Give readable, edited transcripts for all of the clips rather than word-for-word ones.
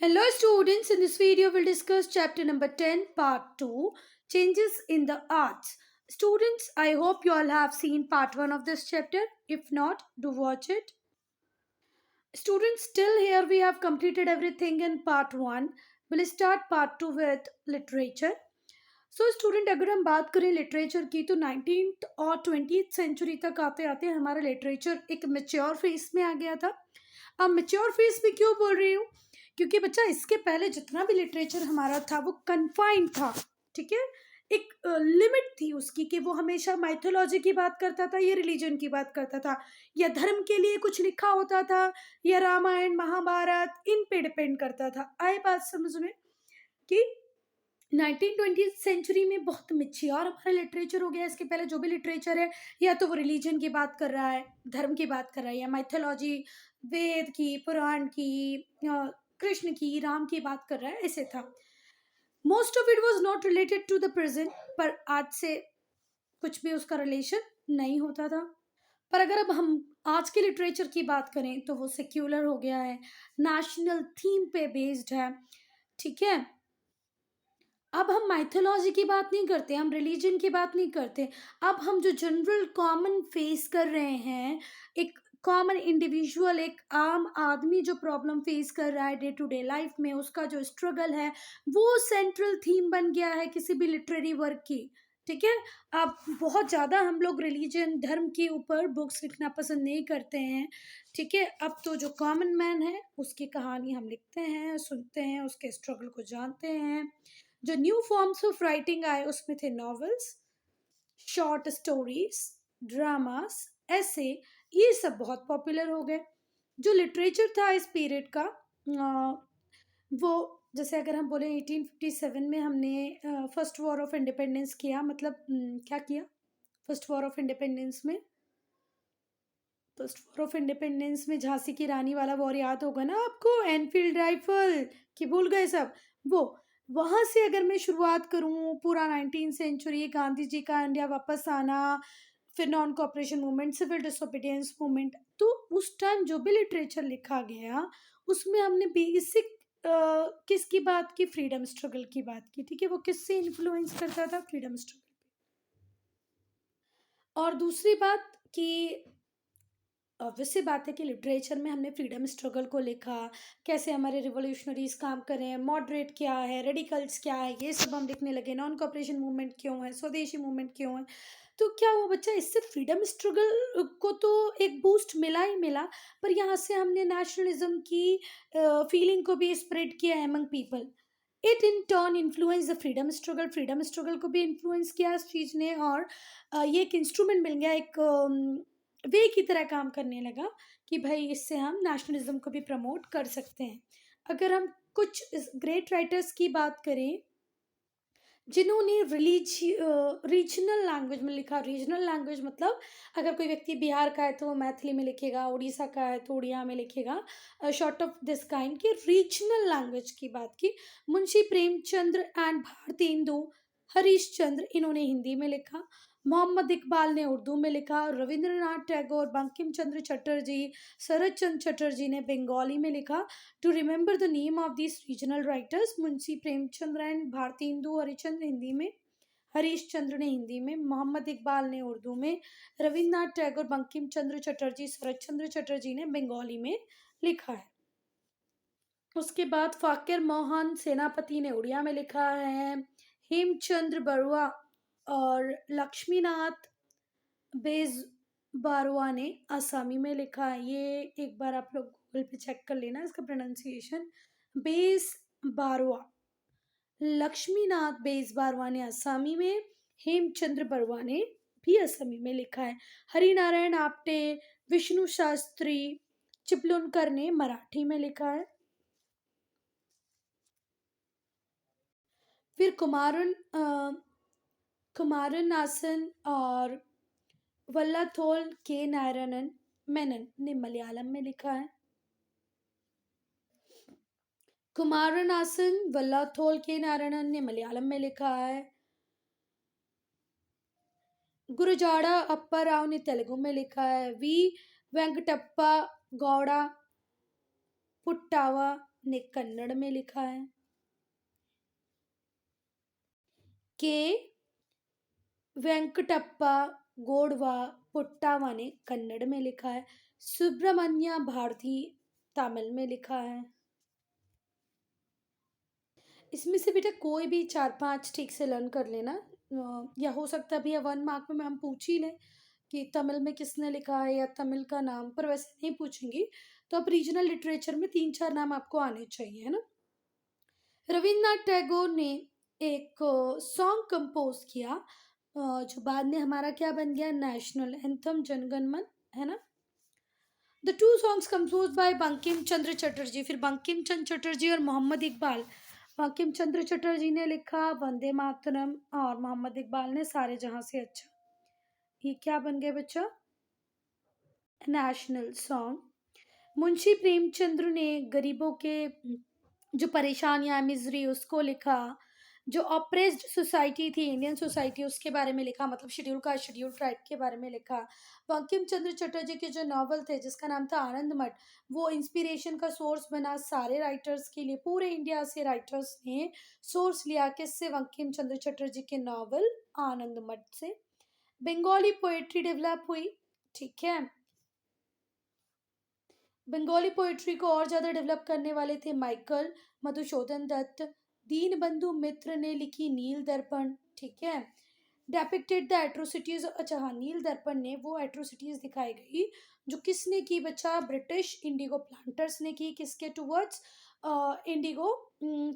Hello students, in this video we'll discuss chapter number 10 part 2 changes in the arts. Students, I hope you all have seen part 1 of this chapter. If not, do watch it. Students, still here we have completed everything in part 1. We'll start part 2 with literature. So student अगर हम बात करें literature की तो 19th और 20th century तक आते आते हमारा लिटरेचर एक मेच्योर फेस में आ गया था। अब मेच्योर फेस में क्यों बोल रही हूँ, क्योंकि बच्चा इसके पहले जितना भी लिटरेचर हमारा था वो कन्फाइंड था। ठीक है, एक लिमिट थी उसकी कि वो हमेशा माइथोलॉजी की बात करता था या रिलीजन की बात करता था या धर्म के लिए कुछ लिखा होता था या रामायण महाभारत इन पे डिपेंड करता था। आए बात समझ में कि 1920 सेंचुरी में बहुत मेच्योर हमारा लिटरेचर हो गया। इसके पहले जो भी लिटरेचर है या तो वो रिलीजन की बात कर रहा है, धर्म की बात कर रहा है, या माइथोलॉजी वेद की, पुराण की, कृष्ण की, राम की बात कर रहा है, ऐसे था। Most of it was not related to the present, पर आज से कुछ भी उसका रिलेशन नहीं होता था। पर अगर अब हम आज के लिटरेचर की बात करें तो वो सेक्युलर हो गया है, नेशनल थीम पे बेस्ड है। ठीक है, अब हम माइथोलॉजी की बात नहीं करते, हम रिलीजन की बात नहीं करते। अब हम जो जनरल कॉमन फेस कर रहे हैं, एक कॉमन इंडिविजुअल, एक आम आदमी जो प्रॉब्लम फेस कर रहा है डे टू डे लाइफ में, उसका जो स्ट्रगल है वो सेंट्रल थीम बन गया है किसी भी लिटरेरी वर्क की। ठीक है, अब बहुत ज़्यादा हम लोग रिलीजन धर्म के ऊपर बुक्स लिखना पसंद नहीं करते हैं। ठीक है, अब तो जो कॉमन मैन है उसकी कहानी हम लिखते हैं, सुनते हैं, उसके स्ट्रगल को जानते हैं। जो न्यू फॉर्म्स ऑफ राइटिंग आए उसमें थे नॉवेल्स, शॉर्ट स्टोरीज, ड्रामास, ऐसे, ये सब बहुत पॉपुलर हो गए। जो लिटरेचर था इस पीरियड का, वो जैसे अगर हम बोले 1857 में हमने फर्स्ट वॉर ऑफ इंडिपेंडेंस किया, मतलब क्या किया फर्स्ट वॉर ऑफ इंडिपेंडेंस में। फर्स्ट वॉर ऑफ इंडिपेंडेंस में झांसी की रानी वाला वॉर याद होगा ना आपको, एनफील्ड राइफल की भूल गए सब वो। वहां से अगर मैं शुरुआत करूं, पूरा 19th सेंचुरी, गांधी जी का इंडिया वापस आना, फिर non cooperation movement, civil disobedience movement, तो उस टाइम जो भी लिटरेचर लिखा गया उसमें हमने बेसिक किसकी बात की, फ्रीडम स्ट्रगल की बात की। ठीक है, वो किससे इन्फ्लुएंस करता था, फ्रीडम स्ट्रगल। और दूसरी बात कि ऑब्वियस सी बात है कि लिटरेचर में हमने फ्रीडम स्ट्रगल को लिखा, कैसे हमारे रिवोल्यूशनरीज काम कर रहे हैं, मॉडरेट क्या है, रेडिकल्स क्या है, ये सब हम लिखने लगे। नॉन कॉपरेशन मूवमेंट क्यों है, स्वदेशी मूवमेंट क्यों है। तो क्या हुआ बच्चा, इससे फ्रीडम स्ट्रगल को तो एक बूस्ट मिला ही मिला, पर यहाँ से हमने नेशनलिज्म की फीलिंग को भी स्प्रेड किया among people. It in turn influence the freedom struggle, freedom struggle को भी इन्फ्लुएंस किया इस चीज़ ने। और ये एक इंस्ट्रूमेंट मिल गया, एक वे की तरह काम करने लगा कि भाई इससे हम नेशनलिज्म को भी प्रमोट कर सकते हैं। अगर हम कुछ ग्रेट राइटर्स की बात करें जिन्होंने रीजनल लैंग्वेज में लिखा, रीजनल लैंग्वेज मतलब अगर कोई व्यक्ति बिहार का है तो वो मैथिली में लिखेगा, उड़ीसा का है तो उड़िया में लिखेगा, शॉर्ट ऑफ दिस काइंड की रीजनल लैंग्वेज की बात की। मुंशी प्रेमचंद्र एंड भारतेंदु हरीश चंद्र, इन्होंने हिंदी में लिखा। मोहम्मद इकबाल ने उर्दू में लिखा। रविंद्रनाथ टैगोर, बंकिम चंद्र चटर्जी, शरद चंद्र चटर्जी ने बंगाली में लिखा। To remember the name of these regional writers, Munshi Premchandra and Bharatendu Harichandra Hindi में, हरीश चंद्र ने हिंदी में, मोहम्मद इकबाल ने उर्दू में, रविन्द्रनाथ टैगोर, बंकिम चंद्र चटर्जी, शरद चंद्र चटर्जी ने बंगाली में लिखा है। उसके बाद फाकिर मोहन सेनापति ने उड़िया में लिखा है। हेमचंद्र बरुआ और लक्ष्मीनाथ बेज बारवा ने आसामी में लिखा है। ये एक बार आप लोग गूगल पे चेक कर लेना इसका प्रोनाउंसिएशन। बेस बारवा, लक्ष्मीनाथ बेस बारवा ने आसामी में, हेमचंद्र बरुआ ने भी असमी में लिखा है। हरिनारायण आप्टे, विष्णु शास्त्री चिपलुनकर ने मराठी में लिखा है। फिर कुमारनासन और वल्लाथोल के नारायणन मेनन ने मलयालम में लिखा है। कुमारनासन वल्लाथोल के नारायणन ने मलयालम में लिखा है। गुरजाड़ा अप्पा राव ने तेलुगु में लिखा है। वी वेंकटप्पा गौड़ा पुट्टावा ने कन्नड़ में लिखा है। के वेंकटप्पा गोडवा पुट्टावा ने कन्नड़ में लिखा है। सुब्रमण्या भारती तमिल में लिखा है। इसमें से बेटा कोई भी 4-5 ठीक से लर्न कर लेना, या हो सकता है भैया 1 मार्क में हम पूछ ही लें कि तमिल में किसने लिखा है या तमिल का नाम, पर वैसे नहीं पूछेंगी। तो अब रीजनल लिटरेचर में 3-4 नाम आपको आने चाहिए, है ना। रविन्द्रनाथ टैगोर ने एक सॉन्ग कंपोज किया, जो बाद में हमारा क्या बन गया, नेशनल एंथम जनगण मन, है ना। The two songs compose by Bankim Chandra Chatterjee. फिर बंकिम चंद्र चटर्जी और मोहम्मद इकबाल। बंकिम चंद्र चटर्जी ने लिखा वंदे मातरम और मोहम्मद इकबाल ने सारे जहां से अच्छा। ये क्या बन गया बच्चा, नेशनल सॉन्ग। मुंशी प्रेमचंद्र ने गरीबों के जो परेशानियां मिजरी उसको लिखा। जो ऑप्रेस्ड सोसाइटी थी इंडियन सोसाइटी उसके बारे में लिखा, मतलब शेड्यूल कास्ट शेड्यूल ट्राइब के बारे में लिखा। बंकिम चंद्र चटर्जी के जो नॉवल थे जिसका नाम था आनंद मठ, वो इंस्पिरेशन का सोर्स बना सारे राइटर्स के लिए। पूरे इंडिया से राइटर्स ने सोर्स लिया किससे, बंकिम चंद्र चटर्जी के नॉवल आनंद मठ से। बंगाली पोएट्री डेवलप हुई, ठीक है। बंगाली पोएट्री को और ज़्यादा डेवलप करने वाले थे माइकल मधुसूदन दत्त। दीनबंधु मित्र ने लिखी नील दर्पण, ठीक है। डेपिक्टेड द एट्रोसिटीज, अच्छा हाँ, नील दर्पण ने वो एट्रोसिटीज दिखाई गई जो किसने की बच्चा, ब्रिटिश इंडिगो प्लांटर्स ने की। किसके टुवर्ड्स, इंडिगो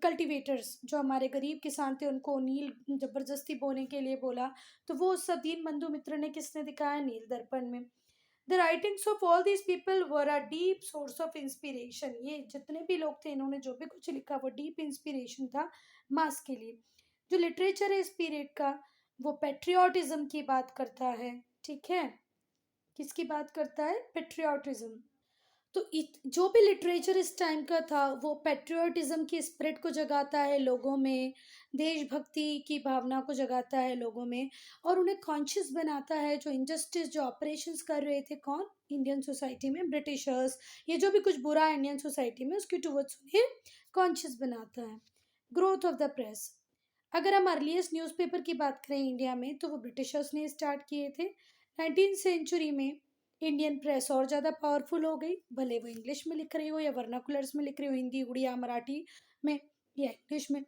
कल्टीवेटर्स, जो हमारे गरीब किसान थे उनको नील जबरदस्ती बोने के लिए बोला। तो वो सब दीनबंधु मित्र ने किसने दिखाया, नील दर्पण में। The writings of all these people were a deep source of inspiration। ये जितने भी लोग थे इन्होंने जो भी कुछ लिखा वो डीप इंस्पिरेशन था मास के लिए। जो लिटरेचर है इस पीरियड का वो पेट्रियाटिज्म की बात करता है, ठीक है। किसकी बात करता है, पेट्रियाटिज्म। तो जो भी लिटरेचर इस टाइम का था वो पेट्रियाटिज्म की स्पिरिट को जगाता है लोगों में, देशभक्ति की भावना को जगाता है लोगों में, और उन्हें कॉन्शियस बनाता है। जो इनजस्टिस जो ऑपरेशंस कर रहे थे कौन, इंडियन सोसाइटी में ब्रिटिशर्स, ये जो भी कुछ बुरा है इंडियन सोसाइटी में उसके टुवर्ड्स उन्हें कॉन्शियस बनाता है। ग्रोथ ऑफ द प्रेस, अगर हम अर्लीस्ट न्यूज़पेपर की बात करें इंडिया में तो वो ब्रिटिशर्स ने स्टार्ट किए थे। 19th सेंचुरी में इंडियन प्रेस और ज़्यादा पावरफुल हो गई, भले वो इंग्लिश में लिख रही हो या वर्नाकुलर्स में लिख रही हो, हिंदी उड़िया मराठी में या इंग्लिश में।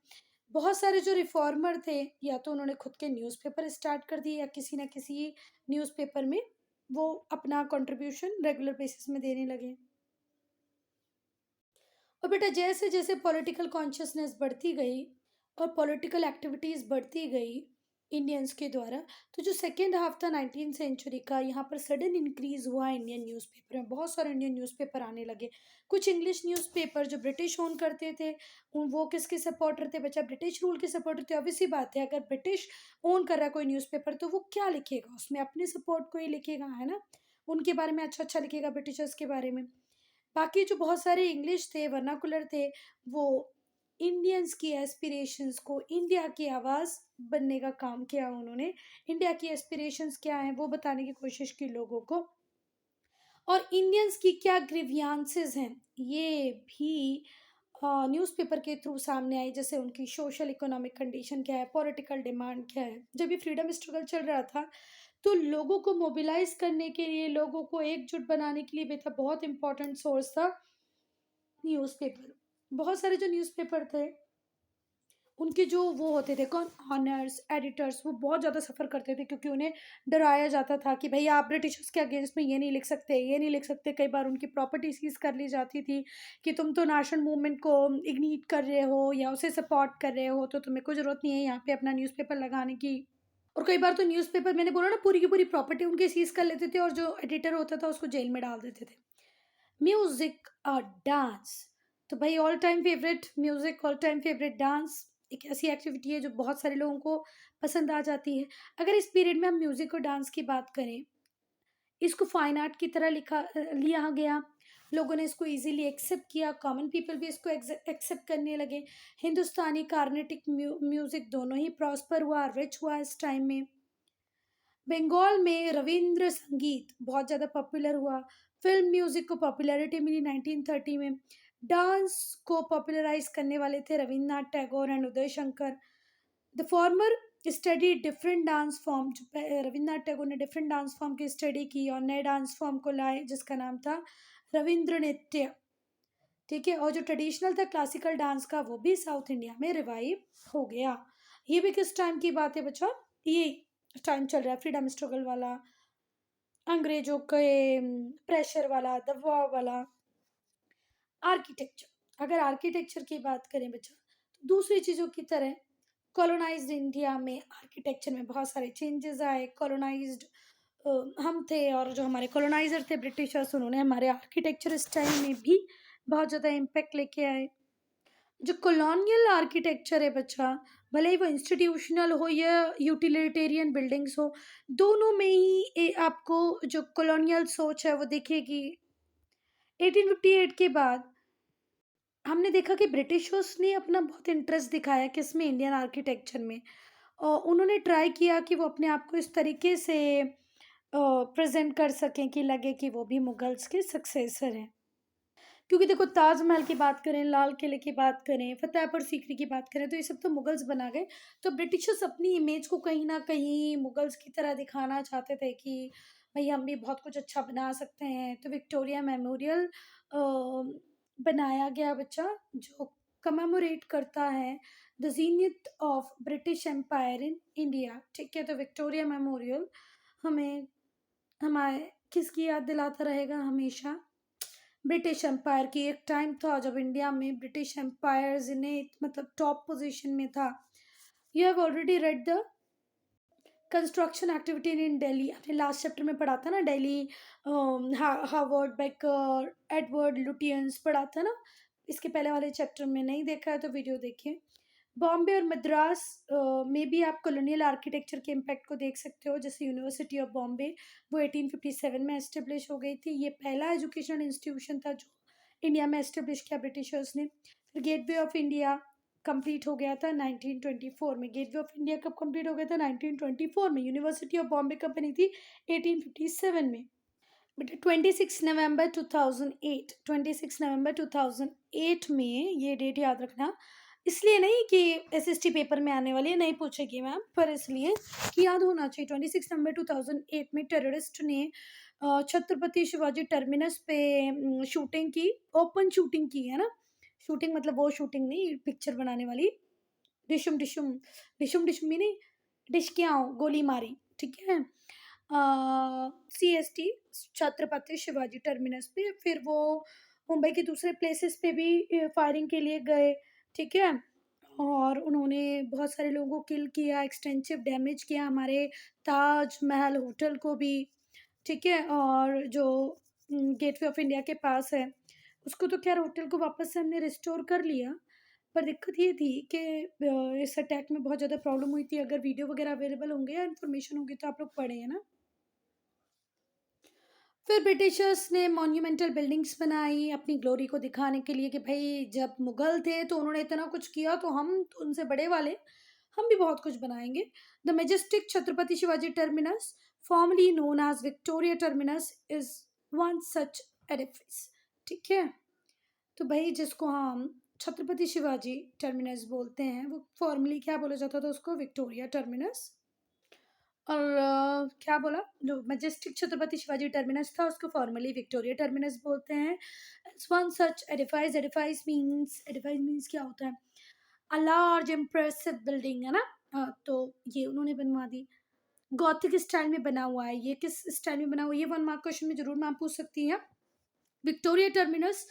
बहुत सारे जो रिफॉर्मर थे या तो उन्होंने खुद के न्यूज़पेपर स्टार्ट कर दिए या किसी न किसी न्यूज़पेपर में वो अपना कंट्रीब्यूशन रेगुलर बेसिस में देने लगे। और बेटा जैसे जैसे पॉलिटिकल कॉन्शियसनेस बढ़ती गई और पॉलिटिकल एक्टिविटीज़ बढ़ती गई इंडियंस के द्वारा, तो जो सेकेंड हाफ था 19th सेंचुरी का, यहाँ पर सडन इंक्रीज हुआ इंडियन न्यूज़पेपर में। बहुत सारे इंडियन न्यूज़पेपर आने लगे। कुछ इंग्लिश न्यूज़पेपर जो ब्रिटिश ओन करते थे वो किसके सपोर्टर थे बच्चा, ब्रिटिश रूल के सपोर्टर थे। ऑब्वियस सी बात है, अगर ब्रिटिश ओन कर रहा है कोई न्यूज़पेपर तो वो क्या लिखेगा, उसमें अपने सपोर्ट को ही लिखेगा, है ना। उनके बारे में अच्छा अच्छा लिखेगा ब्रिटिशर्स के बारे में। बाकी जो बहुत सारे इंग्लिश थे वर्नाकुलर थे वो इंडियंस की एस्पिरेशंस को, इंडिया की आवाज़ बनने का काम किया उन्होंने। इंडिया की एस्पिरेशंस क्या हैं वो बताने की कोशिश की लोगों को, और इंडियंस की क्या ग्रीवियांसेस हैं ये भी न्यूज़पेपर के थ्रू सामने आई। जैसे उनकी सोशल इकोनॉमिक कंडीशन क्या है, पॉलिटिकल डिमांड क्या है। जब ये फ्रीडम स्ट्रगल चल रहा था तो लोगों को मोबिलाइज करने के लिए, लोगों को एकजुट बनाने के लिए बेटा बहुत इंपॉर्टेंट सोर्स था न्यूज़पेपर। बहुत सारे जो न्यूज़पेपर थे उनके जो वो होते थे कौन, ऑनर्स एडिटर्स, वो बहुत ज़्यादा सफ़र करते थे क्योंकि उन्हें डराया जाता था कि भैया आप ब्रिटिशर्स के अगेंस्ट में ये नहीं लिख सकते, ये नहीं लिख सकते। कई बार उनकी प्रॉपर्टी सीज कर ली जाती थी कि तुम तो नेशनल मूवमेंट को इग्नीट कर रहे हो या उसे सपोर्ट कर रहे हो, तो तुम्हें कोई ज़रूरत नहीं है यहाँ पे अपना न्यूज़पेपर लगाने की। और कई बार तो न्यूज़पेपर, मैंने बोला ना, पूरी की पूरी प्रॉपर्टी उनके सीज कर लेते थे और जो एडिटर होता था उसको जेल में डाल देते थे। म्यूजिक और डांस, तो भाई all time favourite music, all time favourite dance एक ऐसी एक्टिविटी है जो बहुत सारे लोगों को पसंद आ जाती है। अगर इस पीरियड में हम म्यूजिक और डांस की बात करें, इसको फाइन आर्ट की तरह लिया गया। लोगों ने इसको इजीली एक्सेप्ट किया, कॉमन पीपल भी इसको एक्सेप्ट करने लगे। हिंदुस्तानी कार्नेटिक म्यूजिक दोनों ही प्रॉस्पर हुआ, रिच हुआ इस टाइम में। बंगाल में रविंद्र संगीत बहुत ज़्यादा पॉपुलर हुआ। फिल्म म्यूज़िक को पॉपुलैरिटी मिली 1930 में। डांस को पॉपुलराइज करने वाले थे Rabindranath Tagore and Uday Shankar. The former study different dance form, Rabindranath Tagore ने डिफरेंट डांस फॉर्म की स्टडी की और नए डांस फॉर्म को लाए जिसका नाम था रविंद्र नृत्य। ठीक है, और जो ट्रेडिशनल था क्लासिकल डांस का वो भी साउथ इंडिया में रिवाइव हो गया। ये भी किस टाइम की बात है बच्चा, ये टाइम चल रहा है फ्रीडम स्ट्रगल वाला, अंग्रेजों के प्रेशर वाला, दबाव वाला। आर्किटेक्चर, अगर आर्किटेक्चर की बात करें बच्चा तो दूसरी चीज़ों की तरह कॉलोनाइज्ड इंडिया में आर्किटेक्चर में बहुत सारे चेंजेस आए। कॉलोनाइज्ड हम थे और जो हमारे कॉलोनाइजर थे ब्रिटिशर्स, उन्होंने हमारे आर्किटेक्चर स्टाइल में भी बहुत ज़्यादा इम्पेक्ट लेके आए। जो कॉलोनियल आर्किटेक्चर है बच्चा, भले ही वो इंस्टीट्यूशनल हो या यूटिलिटेरियन बिल्डिंग्स हो, दोनों में ही आपको जो कॉलोनियल सोच है वो दिखेगी। 1858 के बाद हमने देखा कि ब्रिटिशर्स ने अपना बहुत इंटरेस्ट दिखाया किसमें, इंडियन आर्किटेक्चर में। और उन्होंने ट्राई किया कि वो अपने आप को इस तरीके से प्रेजेंट कर सकें कि लगे कि वो भी मुगल्स के सक्सेसर हैं। क्योंकि देखो ताजमहल की बात करें, लाल किले की बात करें, फतेहपुर सीकरी की बात करें, तो ये सब तो मुगल्स बना गए। तो ब्रिटिशर्स अपनी इमेज को कहीं ना कहीं मुगल्स की तरह दिखाना चाहते थे कि भाई हम भी बहुत कुछ अच्छा बना सकते हैं। तो विक्टोरिया मेमोरियल बनाया गया बच्चा, जो कमेमोरेट करता है the genius of British empire in India. ठीक है, तो विक्टोरिया मेमोरियल हमें हमारे किसकी याद दिलाता रहेगा हमेशा, ब्रिटिश एम्पायर की। एक टाइम था जब इंडिया में ब्रिटिश एम्पायर ने मतलब टॉप पोजीशन में था। You have already read the construction activity in Delhi, आपने लास्ट चैप्टर में पढ़ा था ना, Delhi Harvard baker Edward Lutyens पढ़ा था ना। इसके पहले वाले चैप्टर में नहीं देखा है तो वीडियो देखिए। बॉम्बे और मद्रास में भी आप कॉलोनियल आर्किटेक्चर के इम्पैक्ट को देख सकते हो। जैसे यूनिवर्सिटी ऑफ बॉम्बे वो 1857 में एस्टेब्लिश हो गई थी। ये पहला एजुकेशनल इंस्टीट्यूशन था जो इंडिया में एस्टेब्लिश किया ब्रिटिशर्स ने। फिर गेटवे ऑफ इंडिया कंप्लीट हो गया था 1924 में। गेटवे ऑफ इंडिया कब कंप्लीट हो गया था, 1924 में। यूनिवर्सिटी ऑफ बॉम्बे कब बनी थी, 1857 में। बेटा 26 नवंबर 2008 में, ये डेट याद रखना। इसलिए नहीं कि एसएसटी पेपर में आने वाली है, नहीं पूछेगी मैम, पर इसलिए कि याद होना चाहिए। 26 नवंबर 2008 में टेररिस्ट ने छत्रपति शिवाजी टर्मिनस पे शूटिंग की, ओपन शूटिंग की है ना। शूटिंग मतलब वो शूटिंग नहीं पिक्चर बनाने वाली, डिशुम डिशुम, डिशुम डिशुम भी नहीं, डिशकियाँ गोली मारी। ठीक है, CST छत्रपति शिवाजी टर्मिनस पे। फिर वो मुंबई के दूसरे प्लेसेस पे भी फायरिंग के लिए गए। ठीक है, और उन्होंने बहुत सारे लोगों को किल किया, एक्सटेंसिव डैमेज किया हमारे ताजमहल होटल को भी। ठीक है, और जो गेटवे ऑफ इंडिया के पास है उसको तो खैर होटल को वापस से हमने रिस्टोर कर लिया। पर दिक्कत ये थी कि इस अटैक में बहुत ज़्यादा प्रॉब्लम हुई थी। अगर वीडियो वगैरह अवेलेबल होंगे या इन्फॉर्मेशन होगी तो आप लोग पढ़े है ना। फिर ब्रिटिशर्स ने मॉन्यूमेंटल बिल्डिंग्स बनाई अपनी ग्लोरी को दिखाने के लिए कि भाई जब मुगल थे तो उन्होंने इतना कुछ किया, तो हम तो उनसे बड़े वाले, हम भी बहुत कुछ बनाएंगे। The majestic Chhatrapati Shivaji terminus, formerly known as Victoria terminus, is one such edifice. ठीक है, तो भाई जिसको हम छत्रपति शिवाजी टर्मिनस बोलते हैं वो फॉर्मली क्या बोला जाता था उसको, विक्टोरिया टर्मिनस। और क्या बोला, जो मैजेस्टिक छत्रपति शिवाजी टर्मिनस था उसको फॉर्मली विक्टोरिया टर्मिनस बोलते हैं। It's one such edifice, edifice means क्या होता है, अ लार्ज इम्प्रेसिव बिल्डिंग है ना। तो ये उन्होंने बनवा दी, गॉथिक स्टाइल में बना हुआ है। ये किस स्टाइल में बना हुआ है, ये 1 मार्क क्वेश्चन में जरूर मैम पूछ सकती हैं। विक्टोरिया टर्मिनस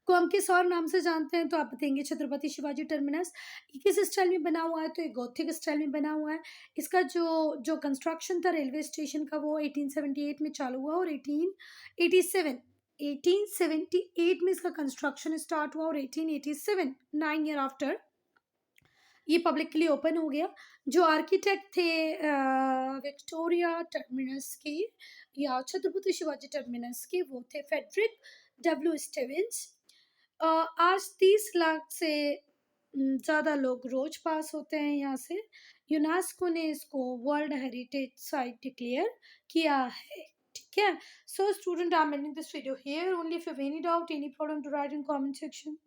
को हम किस और नाम से जानते हैं, तो आप बताएंगे छत्रपति शिवाजी टर्मिनस। ये किस स्टाइल में बना हुआ है, तो ये गॉथिक स्टाइल में बना हुआ है। इसका जो जो कंस्ट्रक्शन था रेलवे स्टेशन का वो 1878 में चालू हुआ और 1878 में इसका कंस्ट्रक्शन स्टार्ट हुआ और 1887 9 ईयर आफ्टर ये पब्लिक के लिए ओपन हो गया। जो आर्किटेक्ट थे विक्टोरिया टर्मिनस के या छत्रपति शिवाजी टर्मिनस के, वो थे फेडरिक डब्ल्यू स्टीवेंस। आज 30 लाख से ज़्यादा लोग रोज पास होते हैं यहाँ से। यूनेस्को ने इसको वर्ल्ड हेरिटेज साइट डिक्लेयर किया है। ठीक है, so student, I am ending this video here. Only if you have any doubt, any problem, to write in comment section.